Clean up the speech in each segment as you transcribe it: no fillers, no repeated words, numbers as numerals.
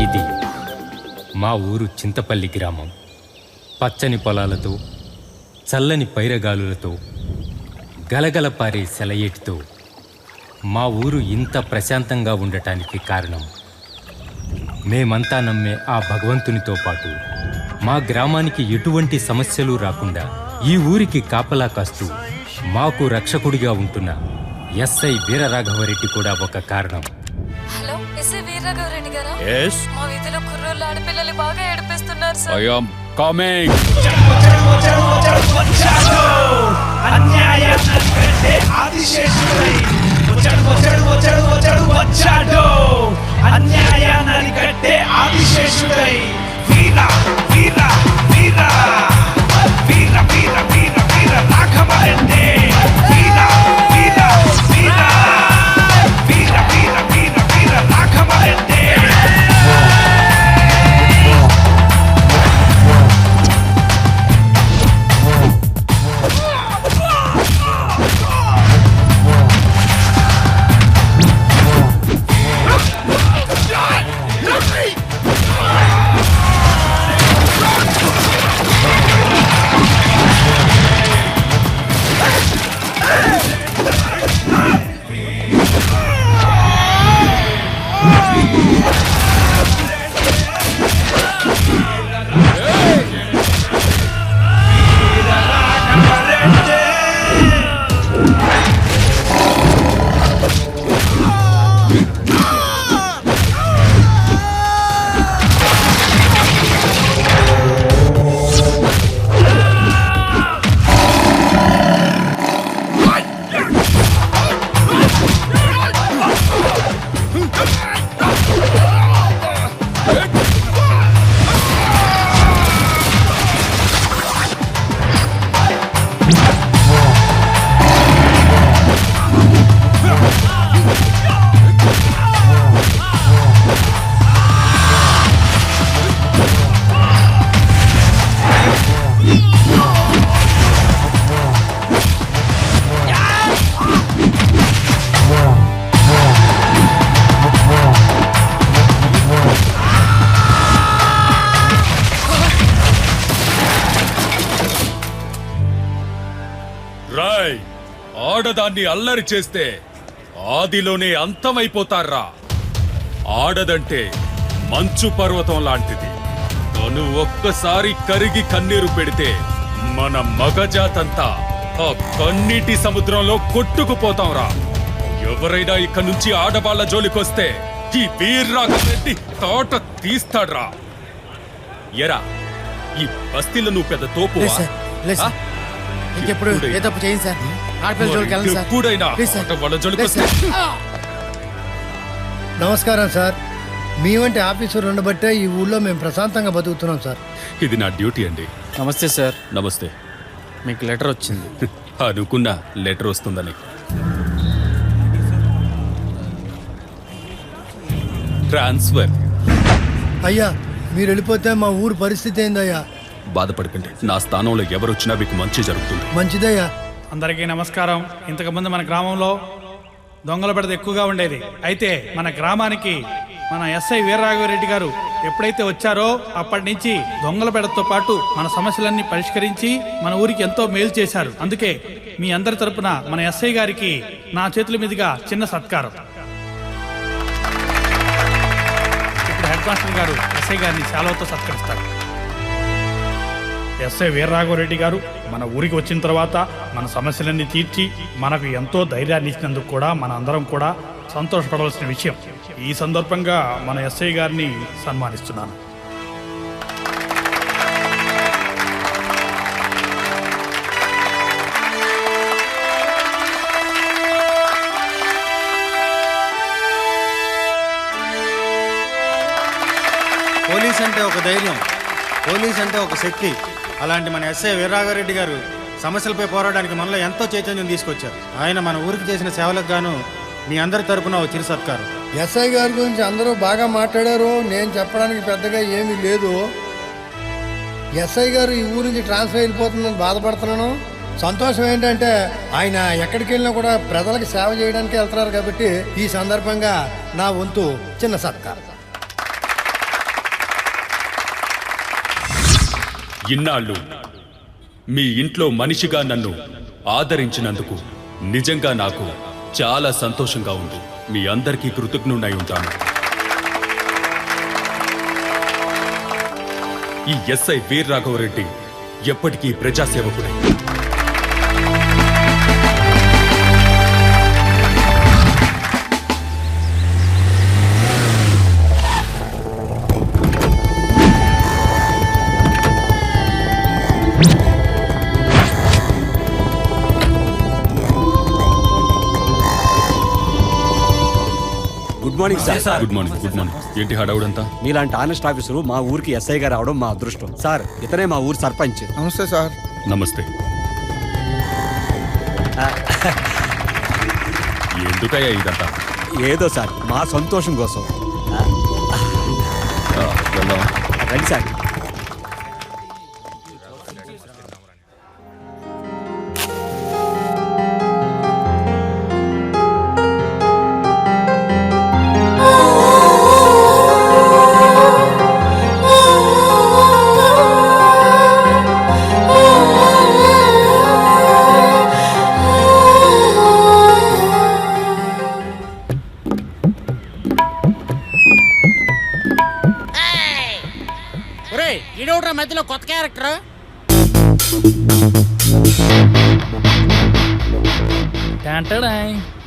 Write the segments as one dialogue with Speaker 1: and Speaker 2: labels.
Speaker 1: ఇది మా ఊరు చింతపల్లి గ్రామం. పచ్చని పొలాలతో, చల్లని పైరగాలులతో, గలగల పారే సెలయేటితో మా ఊరు ఇంత ప్రశాంతంగా ఉండటానికి కారణం మేమంతా నమ్మే ఆ భగవంతునితో పాటు మా గ్రామానికి ఎటువంటి సమస్యలు రాకుండా ఈ ఊరికి కాపలా కాస్తూ మాకు రక్షకుడిగా ఉంటున్న ఎస్ఐ వీరరాఘవరెడ్డి కూడా ఒక కారణం.
Speaker 2: హలో, ఎస్ఐ వీరరాఘవరెడ్డి గారా?
Speaker 3: yes
Speaker 2: మా వీధిలో కుర్రోళ్ళు ఆడపిల్లలు బాగా ఏడిపిస్తున్నారు sir.
Speaker 3: I am coming. Rai, ఆడదాన్ని అల్లరి చేస్తే ఆదిలోనే అంతమైపోతారా. ఆడదంటే మంచు పర్వతం లాంటిది. తను ఒక్కసారి కరిగి కన్నీరు పెడితే మన మగజాతంతా ఆ కన్నీటి సముద్రంలో కొట్టుకుపోతాంరా. ఎవరైనా ఇక్కడి నుంచి ఆడవాళ్ల జోలికొస్తే ఈ వీర్రాఘవరెడ్డి తోట తీస్తాడ్రా. ఎరా, ఈ బస్తీలో నువ్వు పెద్ద తోపు.
Speaker 4: ఇంకెప్పుడు ఏ తప్పు చేయండి సార్. ఆడపిల్ల జోలికి వెళ్ళండి సార్.
Speaker 3: ఎప్పుడైనా వాళ్ళ జోలికొస్తే.
Speaker 4: నమస్కారం సార్. మీ వంటి ఆఫీసర్ ఉండబట్టే ఈ ఊళ్ళో మేము ప్రశాంతంగా బతుకుతున్నాం సార్.
Speaker 3: ఇది నా డ్యూటీ అండి.
Speaker 5: నమస్తే సార్.
Speaker 3: నమస్తే.
Speaker 5: మీకు లెటర్ వచ్చింది.
Speaker 3: అనుకున్నా లెటర్ వస్తుందని. ట్రాన్స్ఫర్.
Speaker 4: అయ్యా, మీరు వెళ్ళిపోతే మా ఊరు పరిస్థితి ఏందయ్యా?
Speaker 3: బాధపడకండి, నా స్థానంలో ఎవరొచ్చినా మీకు మంచి జరుగుతుంది.
Speaker 4: మంచిదయ్యా.
Speaker 6: అందరికీ నమస్కారం. ఇంతకుముందు మన గ్రామంలో దొంగల బెడద ఎక్కువగా ఉండేది. అయితే మన గ్రామానికి మన ఎస్ఐ వీరరాఘవరెడ్డి గారు ఎప్పుడైతే వచ్చారో అప్పటి నుంచి దొంగల బెడదతో పాటు మన సమస్యలన్నీ పరిష్కరించి మన ఊరికి ఎంతో మేలు చేశారు. అందుకే మీ అందరి తరపున మన ఎస్ఐ గారికి నా చేతుల మీదుగా చిన్న సత్కారం. ఇప్పుడు హెడ్ మాస్టర్ గారు ఎస్ఐ గారిని శాలువాతో సత్కరిస్తారు. ఎస్ఐ వీరరాఘవరెడ్డి గారు మన ఊరికి వచ్చిన తర్వాత మన సమస్యలన్నీ తీర్చి మనకు ఎంతో ధైర్యాన్ని ఇచ్చినందుకు కూడా మన అందరం కూడా సంతోషపడవలసిన విషయం. ఈ సందర్భంగా మన ఎస్ఐ గారిని సన్మానిస్తున్నాను.
Speaker 7: పోలీస్ అంటే ఒక ధైర్యం, పోలీస్ అంటే ఒక శక్తి. అలాంటి మన ఎస్ఐ వీరరాఘవరెడ్డి గారు సమస్యలపై పోరాడడానికి మనలో ఎంతో చైతన్యం తీసుకొచ్చారు. ఆయన మన ఊరికి చేసిన సేవలకు గాను మీ అందరి తరపున ఒక చిరు సత్కారం.
Speaker 4: ఎస్ఐ గారి గురించి అందరూ బాగా మాట్లాడారు. నేను చెప్పడానికి పెద్దగా ఏమీ లేదు. ఎస్ఐ గారు ఈ ఊరి నుంచి ట్రాన్స్ఫర్ అయిపోతుందని బాధపడుతున్నాను. సంతోషం ఏంటంటే ఆయన ఎక్కడికి వెళ్ళినా కూడా ప్రజలకు సేవ చేయడానికి వెళ్తున్నారు. కాబట్టి ఈ సందర్భంగా నా వంతు చిన్న సత్కారం.
Speaker 3: ఇన్నాళ్ళు మీ ఇంట్లో మనిషిగా నన్ను ఆదరించినందుకు నిజంగా నాకు చాలా సంతోషంగా ఉంది. మీ అందరికీ కృతజ్ఞుడై ఉంటాను. ఈ ఎస్ఐ వీర్రాఘవరెడ్డి ఎప్పటికీ ప్రజాసేవకుడే.
Speaker 8: Good morning sir.
Speaker 3: Good morning. Good morning. ఏంటి హడావుడంతా?
Speaker 8: మీలాంటి ఆనెస్ట్ ఆఫీసరు మా ఊరికి ఎస్ఐ గారు రావడం మా అదృష్టం సార్. ఇతనే మా ఊరు సర్పంచ్.
Speaker 4: నమస్తే సార్.
Speaker 3: నమస్తే. ఎందుకయ్యా ఇదంతా?
Speaker 8: ఏదో సార్ మా సంతోషం కోసం.
Speaker 3: వెళ్దామా?
Speaker 8: రండి సార్.
Speaker 9: ఈడోడ్రా మధ్యలో కొత్త క్యారెక్టర్.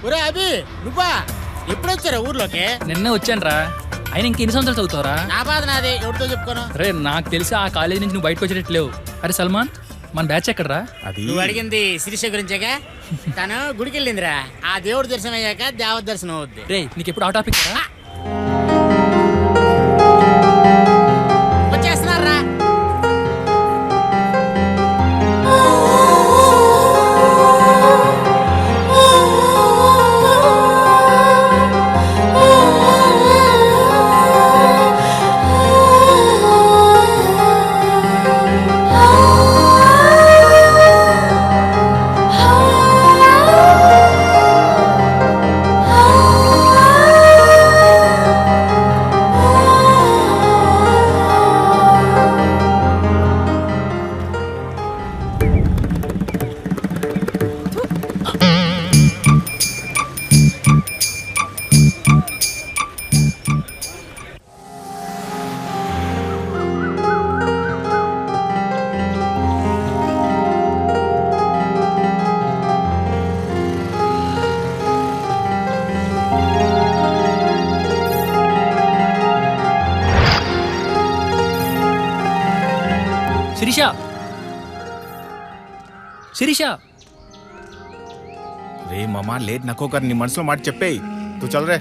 Speaker 9: ఒరే అభి, నువ్వా ఎప్పుడొచ్చారా ఊర్లోకి?
Speaker 10: నిన్నే వచ్చానురా. అయినా ఇంక ఎన్ని సంవత్సరాలు చదువుతావరా?
Speaker 9: నా బాధ నాదే, ఎవరితో చెప్పుకోను.
Speaker 10: రే నాకు తెలిసి ఆ కాలేజీ నుంచి నువ్వు బయటకు వచ్చేటట్లేవు. అరే సల్మాన్, మన బ్యాచ్ ఎక్కడరా?
Speaker 9: నువ్వు అడిగింది శిరీష గురించేగా. తను గుడికి వెళ్ళిందిరా. ఆ దేవుడి దర్శనం అయ్యాక దేవత దర్శనం అవుద్ది.
Speaker 10: రే నీకు ఎప్పుడు ఆ టాపిక్ రా?
Speaker 9: వచ్చేస్తున్నారా?
Speaker 10: శిరీష, శిరీష.
Speaker 11: రే మామా లేట్ నకోకర్, నీ మనసులో మాట చెప్పేయి. తూ చల్ రే.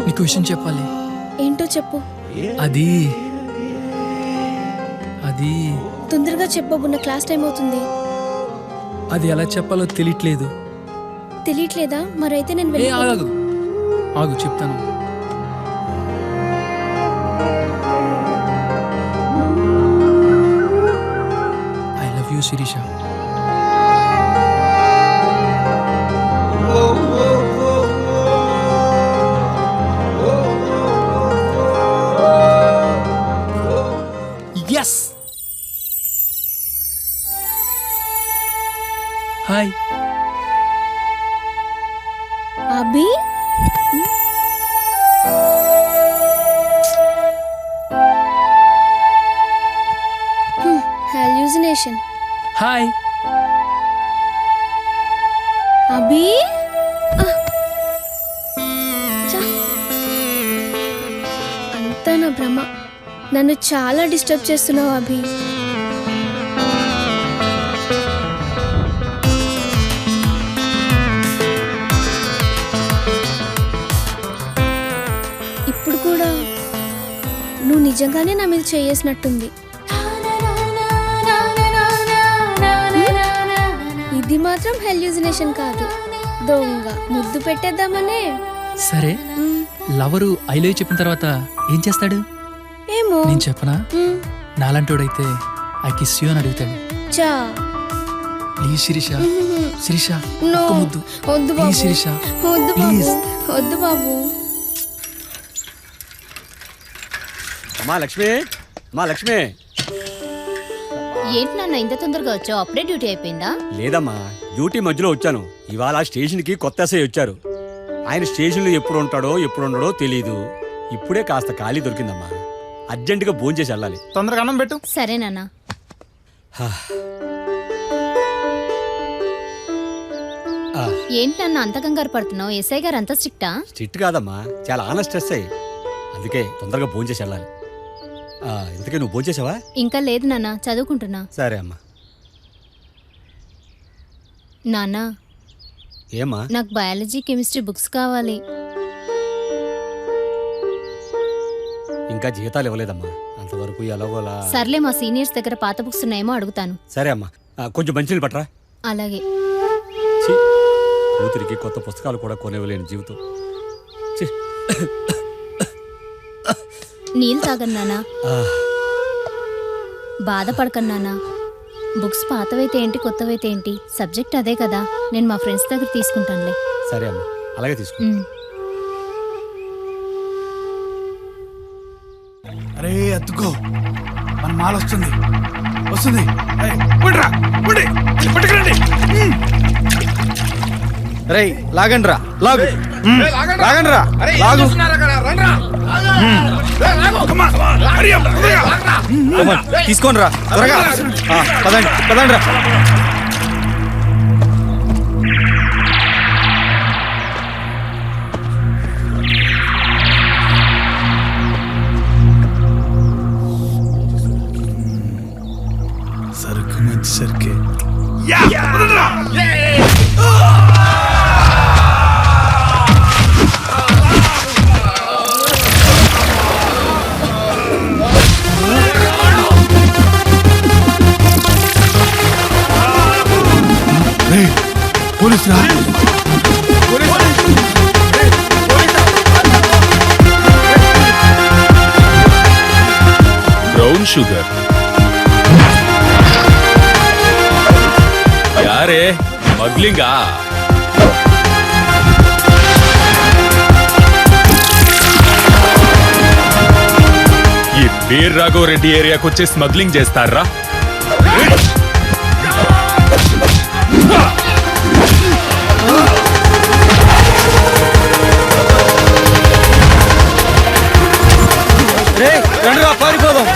Speaker 10: నీకు విషయం చెప్పాలి.
Speaker 2: ఏంటో చెప్పు.
Speaker 10: అది
Speaker 2: తొందరగా చెప్పబు, నా క్లాస్ టైం అవుతుంది.
Speaker 10: అది ఎలా చెప్పాలో తెలియట్లేదు.
Speaker 2: తెలియట్లేదా? మరైతే నేను
Speaker 10: ఆగు ఆగు చెప్తాను. I love you Sirisha. Yes. Hi
Speaker 2: Abhi. hallucination.
Speaker 10: Hi
Speaker 2: Abhi. అంతా నా భ్రమ. నన్ను చాలా డిస్టర్బ్ చేస్తున్నావు అభి. ఇప్పుడు కూడా నువ్వు నిజంగానే నా మీద చేసినట్టుంది. ఇది మాత్రం హెల్యూజినేషన్ కాదు, దొంగ ముద్దు పెట్టేద్దామనే.
Speaker 10: సరే, లవరు ఐ లవ్ యూ చెప్పిన తర్వాత ఏం చేస్తాడు?
Speaker 2: ఏమో
Speaker 10: నేను చెప్పనా? నాలంటోడైతే ఐ కిస్ యూ అని అడుగుతాడు.
Speaker 2: చా
Speaker 10: please please Sirisha Sirisha
Speaker 2: No.
Speaker 10: ఒక్క ముద్దు
Speaker 2: వద్దు బాబు
Speaker 10: ప్లీజ్ శిరీష
Speaker 2: వద్దు
Speaker 10: ప్లీజ్
Speaker 2: బాబు వద్దు బాబు.
Speaker 8: అమ్మా లక్ష్మి, మా లక్ష్మి.
Speaker 12: ఏంటి నాన్న ఇంత తొందరగా వచ్చావు? అప్పుడే డ్యూటీ అయిపోయిందా?
Speaker 8: లేదమ్మా, డ్యూటీ మధ్యలో వచ్చాను. ఇవాళ స్టేషన్కి కొత్త ఎస్ఐ వచ్చారు. ఆయన స్టేషన్లో ఎప్పుడు ఉంటాడో ఎప్పుడు ఉండడో తెలీదు. ఇప్పుడే కాస్త ఖాళీ దొరికిందమ్మా. అర్జెంటుగా భోంచేసి వెళ్ళాలి.
Speaker 11: తొందరగా అన్నం పెట్టు.
Speaker 12: సరే నాన్న. ఏంటి నాన్న అంత కంగారు పడుతున్నావు? ఎస్ఐ గారు అంత స్ట్రిక్టా?
Speaker 8: స్ట్రిక్ట్ కాదమ్మా, చాలా ఆనెస్ట్ ఎస్ఐ. అందుకే తొందరగా భోంచేసి వెళ్ళాలి. ఇంతకీ నువ్వు భోంచేసావా?
Speaker 12: ఇంకా లేదు నాన్న, చదువుకుంటున్నా.
Speaker 8: సరే అమ్మా.
Speaker 12: నాన్న,
Speaker 8: ఏమ్మా?
Speaker 12: నాకు బయాలజీ కెమిస్ట్రీ బుక్స్ కావాలి.
Speaker 8: ఇంకా జీతాలు ఇవ్వలేదమ్మా, అంతవరకు ఎలాగోలా.
Speaker 12: సర్లే, మా సీనియర్స్ దగ్గర పాత బుక్స్ ఉన్నాయేమో అడుగుతాను.
Speaker 8: సరే అమ్మా, కొంచెం మంచినీళ్ళు పట్టరా.
Speaker 12: అలాగే.
Speaker 8: ఛీ, కూతురికి కొత్త పుస్తకాలు కూడా కొనివ్వలేని జీవితం. ఛీ.
Speaker 12: నీళ్ళు తాగను నాన్న. బాధపడకను నాన్న. బుక్స్ పాతవైతే ఏంటి, కొత్తవైతే ఏంటి, సబ్జెక్ట్ అదే కదా. నేను మా ఫ్రెండ్స్ దగ్గర తీసుకుంటానులే.
Speaker 8: సరే అమ్మా, అలాగే తీసుకో.
Speaker 6: అరే అత్తుకో, మన మాల వస్తుంది వస్తుంది. ఏయ్, ఉండ్రా, ఉండి, పట్టుకురండి.
Speaker 5: రేయ్ లాగండి రా, లాగు లాగండి రా, లాగు. తీసుకోండి రా త్వరగా. పదండి పదండి రా.
Speaker 6: సరుకు మంచి సరుకే. పోలీస్ రా.
Speaker 3: బ్రౌన్ షుగర్ యారే స్మగ్లింగా? ఈ వీర్ రాఘవరెడ్డి ఏరియాకి వచ్చి స్మగ్లింగ్ చేస్తారా?
Speaker 5: రండి రా, పారిపోదాం.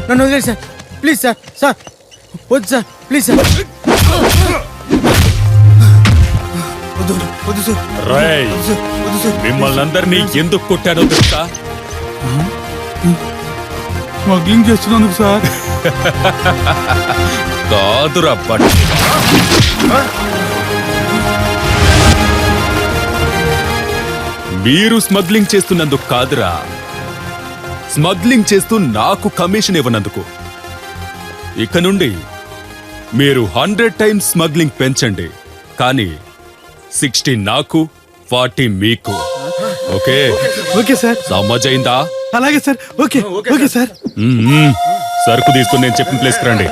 Speaker 5: నన్ను వదిలేదు సార్, ప్లీజ్ సార్. సార్ వద్దు సార్, ప్లీజ్ సార్. వద్దు వద్దు సార్.
Speaker 3: రేయ్,
Speaker 5: వద్దు సార్.
Speaker 3: మిమ్మల్ని అందరినీ ఎందుకు కొట్టాడో తెలుసా?
Speaker 6: స్మగ్లింగ్ చేస్తున్నందుకు సార్.
Speaker 3: కాదురా బట్, మీరు స్మగ్లింగ్ చేస్తున్నందుకు కాదురా, స్మగ్లింగ్ చేస్తూ నాకు కమిషన్ ఇవ్వనందుకు. ఇక నుండి మీరు 100 టైమ్స్ స్మగ్లింగ్ పెంచండి, కానీ 60 నాకు 40 మీకు. Okay
Speaker 6: okay sir.
Speaker 3: సమజైందా?
Speaker 6: అలాగే సార్. Okay okay sir.
Speaker 3: సరుకు తీసుకుని నేను చెప్పిన ప్లేస్కి రండి.